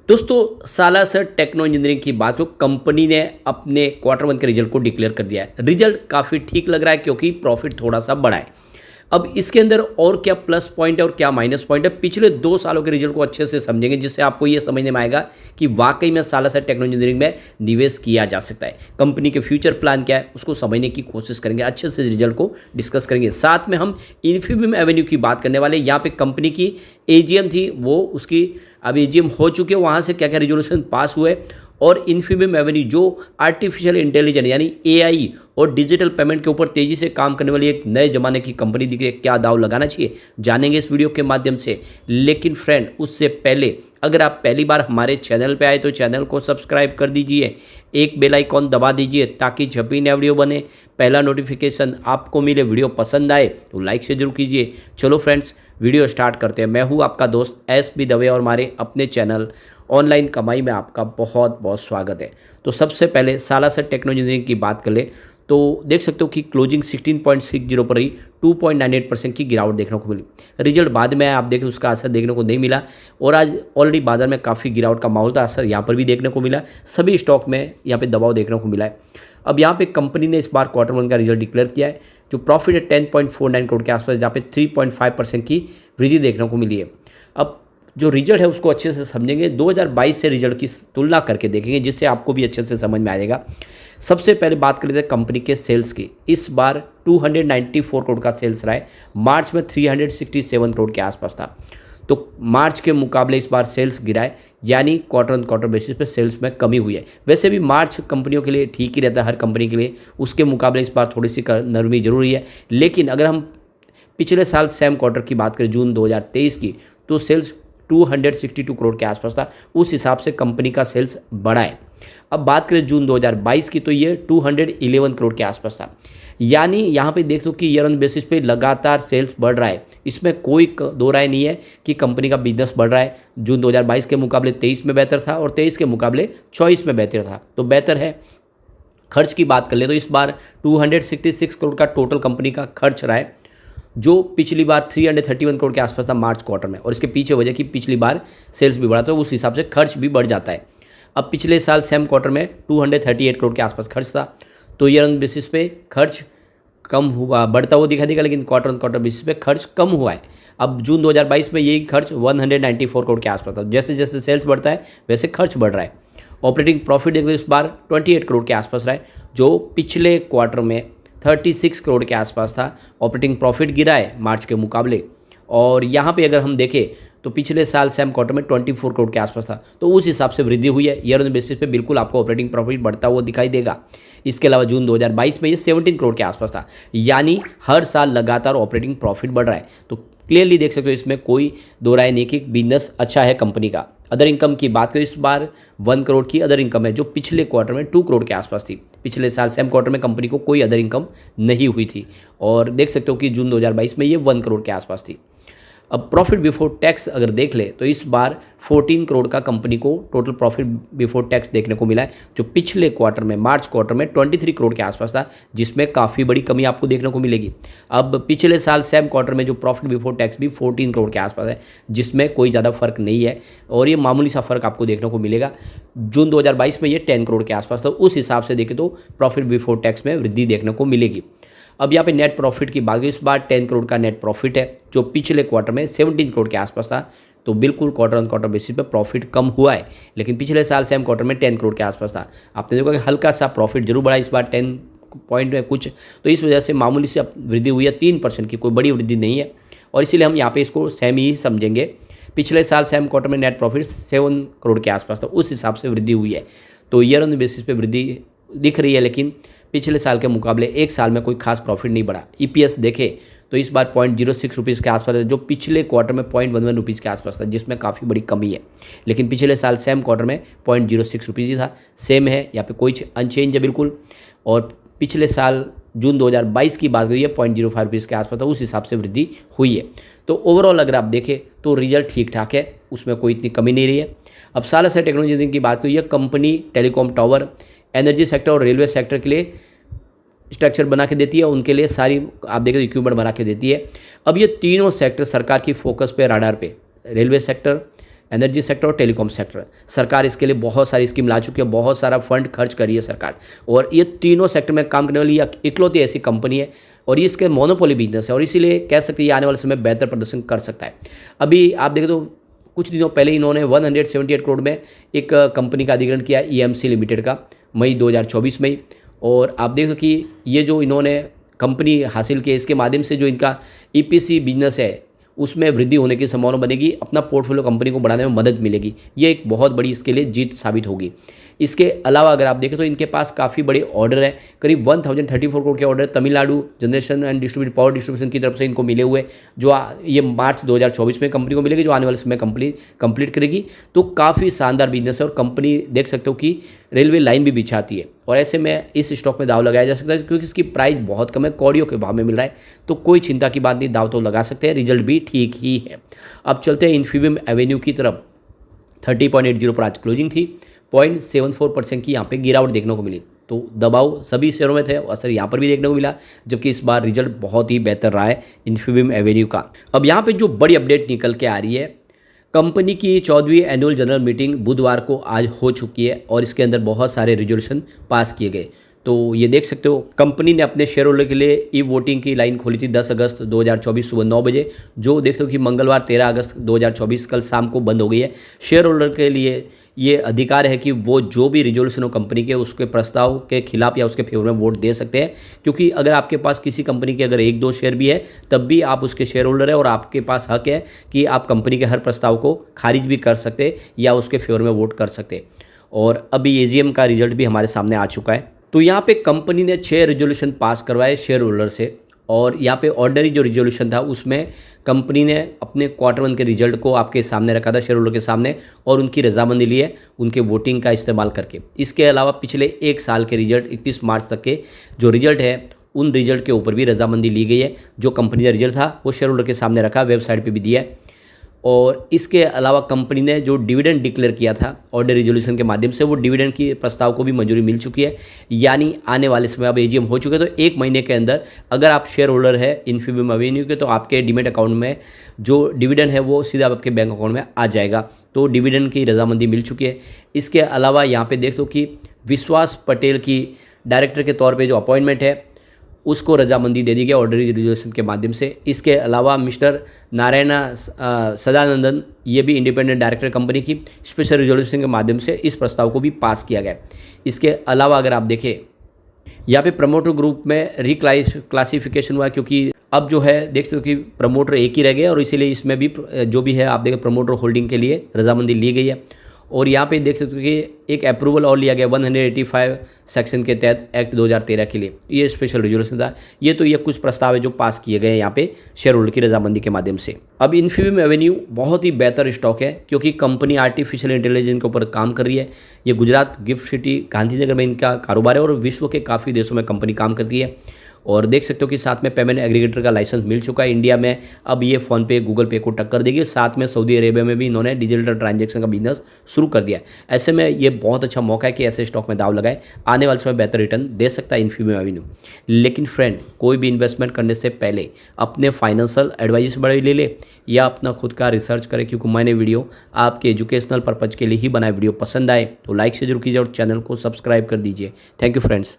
दोस्तों Salasar techno engineering की बात को कंपनी ने अपने क्वार्टर वन के रिजल्ट को डिक्लेयर कर दिया है। रिजल्ट काफ़ी ठीक लग रहा है क्योंकि प्रॉफिट थोड़ा सा बढ़ा है। अब इसके अंदर और क्या प्लस पॉइंट है और क्या माइनस पॉइंट है, पिछले 2 सालों के रिजल्ट को अच्छे से समझेंगे जिससे आपको ये समझने में आएगा कि वाकई में सालासर टेक्नो इंजीनियरिंग में निवेश किया जा सकता है। कंपनी के फ्यूचर प्लान क्या है उसको समझने की कोशिश करेंगे, अच्छे से रिजल्ट को डिस्कस करेंगे। साथ में हम इन्फीबीम एवेन्यू की बात करने वाले। यहाँ पे कंपनी की एजीएम थी, वो उसकी अब एजीएम हो चुके हैं, वहाँ से क्या क्या रेजोल्यूशन पास हुए और इन्फीबीम एवेन्यू जो आर्टिफिशियल इंटेलिजेंस यानी एआई और डिजिटल पेमेंट के ऊपर तेजी से काम करने वाली एक नए ज़माने की कंपनी दिख रही है। क्या दाव लगाना चाहिए जानेंगे इस वीडियो के माध्यम से। लेकिन फ्रेंड उससे पहले अगर आप पहली बार हमारे चैनल पे आए तो चैनल को सब्सक्राइब कर दीजिए, एक बेल आइकॉन दबा दीजिए ताकि जब भी नया वीडियो बने पहला नोटिफिकेशन आपको मिले। वीडियो पसंद आए तो लाइक से जरूर कीजिए। चलो फ्रेंड्स वीडियो स्टार्ट करते हैं। मैं हूँ आपका दोस्त एसबी दवे और हमारे अपने चैनल ऑनलाइन कमाई में आपका बहुत बहुत स्वागत है। तो सबसे पहले सालासर टेक्नो इंजीनियरिंग की बात कर ले तो देख सकते हो कि क्लोजिंग 16.60 पर ही 2.98% की गिरावट देखने को मिली। रिजल्ट बाद में आप देखें उसका असर देखने को नहीं मिला और आज ऑलरेडी बाजार में काफ़ी गिरावट का माहौल था, असर यहाँ पर भी देखने को मिला। सभी स्टॉक में यहाँ पे दबाव देखने को मिला है। अब यहाँ पे कंपनी ने इस बार क्वार्टर वन का रिजल्ट डिक्लेयर किया है। जो प्रॉफिट है 10.49 करोड़ के आसपास, जहाँ पे 3.5% की वृद्धि देखने को मिली है। अब जो रिजल्ट है उसको अच्छे से समझेंगे, 2022 से रिजल्ट की तुलना करके देखेंगे जिससे आपको भी अच्छे से समझ में आ जाएगा। सबसे पहले बात कर लेते हैं कंपनी के सेल्स की। इस बार 294 करोड़ का सेल्स रहा है, मार्च में 367 करोड़ के आसपास था। तो मार्च के मुकाबले इस बार सेल्स गिरा है, यानी क्वार्टर ऑन क्वार्टर बेसिस पे सेल्स में कमी हुई है। वैसे भी मार्च कंपनियों के लिए ठीक ही रहता है, हर कंपनी के लिए, उसके मुकाबले इस बार थोड़ी सी नरमी जरूरी है। लेकिन अगर हम पिछले साल सेम क्वार्टर की बात करें जून 2023 की, तो सेल्स 262 करोड़ के आसपास था। उस हिसाब से कंपनी का सेल्स बढ़ा है। अब बात करें जून 2022 की तो ये 211 करोड़ के आसपास था। यानी यहाँ पे देख लो कि ईयर ऑन बेसिस पे लगातार सेल्स बढ़ रहा है, इसमें कोई दो राय नहीं है कि कंपनी का बिजनेस बढ़ रहा है। जून 2022 के मुकाबले 23 में बेहतर था और 23 के मुकाबले 24 में बेहतर था, तो बेहतर है। खर्च की बात कर ले तो इस बार 266 करोड़ का टोटल कंपनी का खर्च रहा है, जो पिछली बार 331 करोड़ के आसपास था मार्च क्वार्टर में। और इसके पीछे वजह कि पिछली बार सेल्स भी बढ़ा तो उस हिसाब से खर्च भी बढ़ जाता है। अब पिछले साल सेम क्वार्टर में 238 करोड़ के आसपास खर्च था, तो ईयर ऑन बेसिस पे खर्च कम हुआ, बढ़ता हुआ दिखा देगा, लेकिन क्वार्टर ऑन क्वार्टर बेसिस पे खर्च कम हुआ है। अब जून 2022 में यही खर्च 194 करोड़ के आसपास था। जैसे जैसे सेल्स बढ़ता है वैसे खर्च बढ़ रहा है। ऑपरेटिंग प्रॉफिट देख लो इस बार 28 करोड़ के आसपास रहा है, जो पिछले क्वार्टर में 36 करोड़ के आसपास था। ऑपरेटिंग प्रॉफिट गिरा है मार्च के मुकाबले। और यहाँ पे अगर हम देखें तो पिछले साल सेम क्वार्टर में 24 करोड़ के आसपास था, तो उस हिसाब से वृद्धि हुई है। ईयर ऑन बेसिस पे बिल्कुल आपको ऑपरेटिंग प्रॉफिट बढ़ता हुआ दिखाई देगा। इसके अलावा जून 2022 में ये 17 करोड़ के आसपास था, यानी हर साल लगातार ऑपरेटिंग प्रॉफिट बढ़ रहा है। तो क्लियरली देख सकते हो इसमें कोई दो राय नहीं कि बिजनेस अच्छा है कंपनी का। अदर इनकम की बात करें इस बार 1 करोड़ की अदर इनकम है, जो पिछले क्वार्टर में 2 करोड़ के आसपास थी। पिछले साल सेम क्वार्टर में कंपनी को कोई अदर इनकम नहीं हुई थी और देख सकते हो कि जून 2022 में ये 1 करोड़ के आसपास थी। अब प्रॉफिट बिफोर टैक्स अगर देख ले तो इस बार 14 करोड़ का कंपनी को टोटल प्रॉफिट बिफोर टैक्स देखने को मिला है, जो पिछले क्वार्टर में मार्च क्वार्टर में 23 करोड़ के आसपास था, जिसमें काफ़ी बड़ी कमी आपको देखने को मिलेगी। अब पिछले साल सेम क्वार्टर में जो प्रॉफिट बिफोर टैक्स भी 14 करोड़ के आसपास है, जिसमें कोई ज़्यादा फर्क नहीं है और ये मामूली सा फर्क आपको देखने को मिलेगा। जून 2022 में ये 10 करोड़ के आसपास था, उस हिसाब से देखें तो प्रॉफिट बिफोर टैक्स में वृद्धि देखने को मिलेगी। अब यहाँ पे नेट प्रॉफिट की बात करें इस बार 10 करोड़ का नेट प्रॉफिट है, जो पिछले क्वार्टर में 17 करोड़ के आसपास था। तो बिल्कुल क्वार्टर ऑन क्वार्टर बेसिस पे प्रॉफिट कम हुआ है, लेकिन पिछले साल सेम क्वार्टर में 10 करोड़ के आसपास था। आपने देखा कि हल्का सा प्रॉफिट जरूर बढ़ा, इस बार 10 पॉइंट में कुछ, तो इस वजह से मामूली से वृद्धि हुई है, 3% की, कोई बड़ी वृद्धि नहीं है। और इसीलिए हम यहाँ पे इसको सेम ही समझेंगे। पिछले साल सेम क्वार्टर में नेट प्रॉफिट 7 करोड़ के आसपास था, उस हिसाब से वृद्धि हुई है। तो ईयर ऑन बेसिस पे वृद्धि दिख रही है, लेकिन पिछले साल के मुकाबले एक साल में कोई खास प्रॉफिट नहीं बढ़ा। ईपीएस देखें तो इस बार 0.06 रुपीज़ के आसपास है, जो पिछले क्वार्टर में 0.11 रुपीज़ के आसपास था, जिसमें काफ़ी बड़ी कमी है। लेकिन पिछले साल सेम क्वार्टर में 0.06 रुपीज़ ही था, सेम है, यहाँ पे कोई अनचेंज है बिल्कुल। और पिछले साल जून 2022 की बात करिए 0.05 रुपीज़ के आसपास था, उस हिसाब से वृद्धि हुई है। तो ओवरऑल अगर आप देखें तो रिजल्ट ठीक ठाक है, उसमें कोई इतनी कमी नहीं रही है। अब सालासर टेक्नो इंजीनियरिंग की बात करिए, company telecom tower, energy sector और रेलवे सेक्टर के लिए स्ट्रक्चर बना के देती है, उनके लिए सारी आप देखें तो इक्विपमेंट बना के देती है। अब ये तीनों सेक्टर सरकार की फोकस पे, राडार पे, रेलवे सेक्टर, एनर्जी सेक्टर और टेलीकॉम सेक्टर। सरकार इसके लिए बहुत सारी स्कीम ला चुकी है, बहुत सारा फंड खर्च करी है सरकार, और ये तीनों सेक्टर में काम करने वाली इकलौती ऐसी कंपनी है, और ये इसके मोनोपोली बिजनेस है, और इसीलिए कह सकते हैं ये आने वाले समय बेहतर प्रदर्शन कर सकता है। अभी आप देखें तो कुछ दिनों पहले इन्होंने 178 करोड़ में एक कंपनी का अधिग्रहण किया, EMC लिमिटेड का, मई 2024 में। और आप देखो कि ये जो इन्होंने कंपनी हासिल की, इसके माध्यम से जो इनका EPC बिजनेस है उसमें वृद्धि होने की संभावना बनेगी, अपना पोर्टफोलियो कंपनी को बढ़ाने में मदद मिलेगी। ये एक बहुत बड़ी इसके लिए जीत साबित होगी। इसके अलावा अगर आप देखें तो इनके पास काफ़ी बड़े ऑर्डर है, करीब 1034 करोड़ के order Tamil Nadu generation and power distribution की तरफ से इनको मिले हुए, जो ये मार्च 2024 में कंपनी को मिलेगी, जो आने वाले समय कंप्लीट करेगी। तो काफ़ी शानदार बिजनेस है, और कंपनी देख सकते हो कि रेलवे लाइन भी बिछाती है, और ऐसे में इस स्टॉक में दाव लगाया जा सकता है, क्योंकि इसकी प्राइस बहुत कम है, कौड़ियों के भाव में मिल रहा है, तो कोई चिंता की बात नहीं, दाव तो लगा सकते हैं, रिजल्ट भी ठीक ही है। अब चलते हैं इन्फीबीम एवेन्यू की तरफ। 30.80 पर आज क्लोजिंग थी, 0.74% की यहाँ पे गिरावट देखने को मिली, तो दबाव सभी शेयरों में थे, असर यहाँ पर भी देखने को मिला, जबकि इस बार रिजल्ट बहुत ही बेहतर रहा है इन्फीबीम एवेन्यू का। अब यहाँ पे जो बड़ी अपडेट निकल के आ रही है, कंपनी की 14वीं एनुअल जनरल मीटिंग बुधवार को आज हो चुकी है, और इसके अंदर बहुत सारे रिजोल्यूशन पास किए गए। तो ये देख सकते हो कंपनी ने अपने शेयर होल्डर के लिए ई वोटिंग की लाइन खोली थी 10 अगस्त 2024 सुबह 9 बजे, जो देख सकते हो कि मंगलवार 13 अगस्त 2024 कल शाम को बंद हो गई है। शेयर होल्डर के लिए ये अधिकार है कि वो जो भी रिजोल्यूशन हो कंपनी के, उसके प्रस्ताव के खिलाफ या उसके फेवर में वोट दे सकते हैं, क्योंकि अगर आपके पास किसी कंपनी के अगर 1-2 शेयर भी है तब भी आप उसके शेयर होल्डर है, और आपके पास हक है कि आप कंपनी के हर प्रस्ताव को खारिज भी कर सकते या उसके फेवर में वोट कर सकते। और अभी AGM का रिजल्ट भी हमारे सामने आ चुका है। तो यहाँ पे कंपनी ने 6 रिजोल्यूशन पास करवाए शेयर होल्डर से, और यहाँ पे ऑर्डनरी जो रिजोल्यूशन था उसमें कंपनी ने अपने Q1 के रिजल्ट को आपके सामने रखा था, शेयर होल्डर के सामने, और उनकी रजामंदी ली है उनके वोटिंग का इस्तेमाल करके। इसके अलावा पिछले 1 साल के रिजल्ट 31 मार्च तक के जो रिजल्ट है उन रिजल्ट के ऊपर भी रजामंदी ली गई है। जो कंपनी का रिजल्ट था वो शेयर होल्डर के सामने रखा, वेबसाइट पर भी दिया है। और इसके अलावा कंपनी ने जो डिविडेंड डिक्लेयर किया था ऑर्डर रिजोल्यूशन के माध्यम से, वो डिविडेंड की प्रस्ताव को भी मंजूरी मिल चुकी है, यानी आने वाले समय अब AGM हो चुके हैं, तो 1 महीने के अंदर अगर आप शेयर होल्डर है इन्फीबीम एवेन्यू के, तो आपके डीमैट अकाउंट में जो डिविडेंड है वो सीधा आपके बैंक अकाउंट में आ जाएगा। तो डिविडेंड की रजामंदी मिल चुकी है। इसके अलावा यहाँ पर देख दो कि विश्वास पटेल की डायरेक्टर के तौर पर जो अपॉइंटमेंट है उसको रजामंदी दे दी गई ऑर्डनरी रिजोल्यूशन के माध्यम से। इसके अलावा मिस्टर नारायणा सदानंदन, ये भी इंडिपेंडेंट डायरेक्टर कंपनी की, स्पेशल रिजोल्यूशन के माध्यम से इस प्रस्ताव को भी पास किया गया। इसके अलावा अगर आप देखें यहाँ पे प्रमोटर ग्रुप में रिक्लासिफिकेशन हुआ, क्योंकि अब जो है देख सकते हो कि प्रमोटर एक ही रह गया, और इसीलिए इसमें भी जो भी है आप देखें प्रमोटर होल्डिंग के लिए रजामंदी ली गई है। और यहाँ पे देख सकते हो कि एक अप्रूवल और लिया गया 185 सेक्शन के तहत एक्ट 2013 के लिए, ये स्पेशल रिजोल्यूशन था। ये तो ये कुछ प्रस्ताव है जो पास किए गए हैं यहाँ पे शेयर होल्डर की रजामंदी के माध्यम से। अब इन्फीबीम एवेन्यू बहुत ही बेहतर स्टॉक है, क्योंकि कंपनी आर्टिफिशियल इंटेलिजेंस के ऊपर काम कर रही है। ये गुजरात गिफ्ट सिटी गांधीनगर में इनका कारोबार है, और विश्व के काफ़ी देशों में कंपनी काम करती है। और देख सकते हो कि साथ में पेमेंट एग्रीगेटर का लाइसेंस मिल चुका है इंडिया में। अब ये फ़ोनपे गूगल पे को टक्कर देगी। साथ में सऊदी अरेबिया में भी इन्होंने डिजिटल ट्रांजैक्शन का बिजनेस शुरू कर दिया है। ऐसे में ये बहुत अच्छा मौका है कि ऐसे स्टॉक में दाव लगाए, आने वाले समय बेहतर रिटर्न दे सकता है इन्फीबीम एवेन्यू। लेकिन फ्रेंड, कोई भी इन्वेस्टमेंट करने से पहले अपने फाइनेंशियल एडवाइस बड़े ले ले या अपना खुद का रिसर्च करें, क्योंकि मैंने वीडियो आपके एजुकेशनल पर्पज़ के लिए ही बनाए। वीडियो पसंद आए तो लाइक से जरूर कीजिए और चैनल को सब्सक्राइब कर दीजिए। Thank you friends.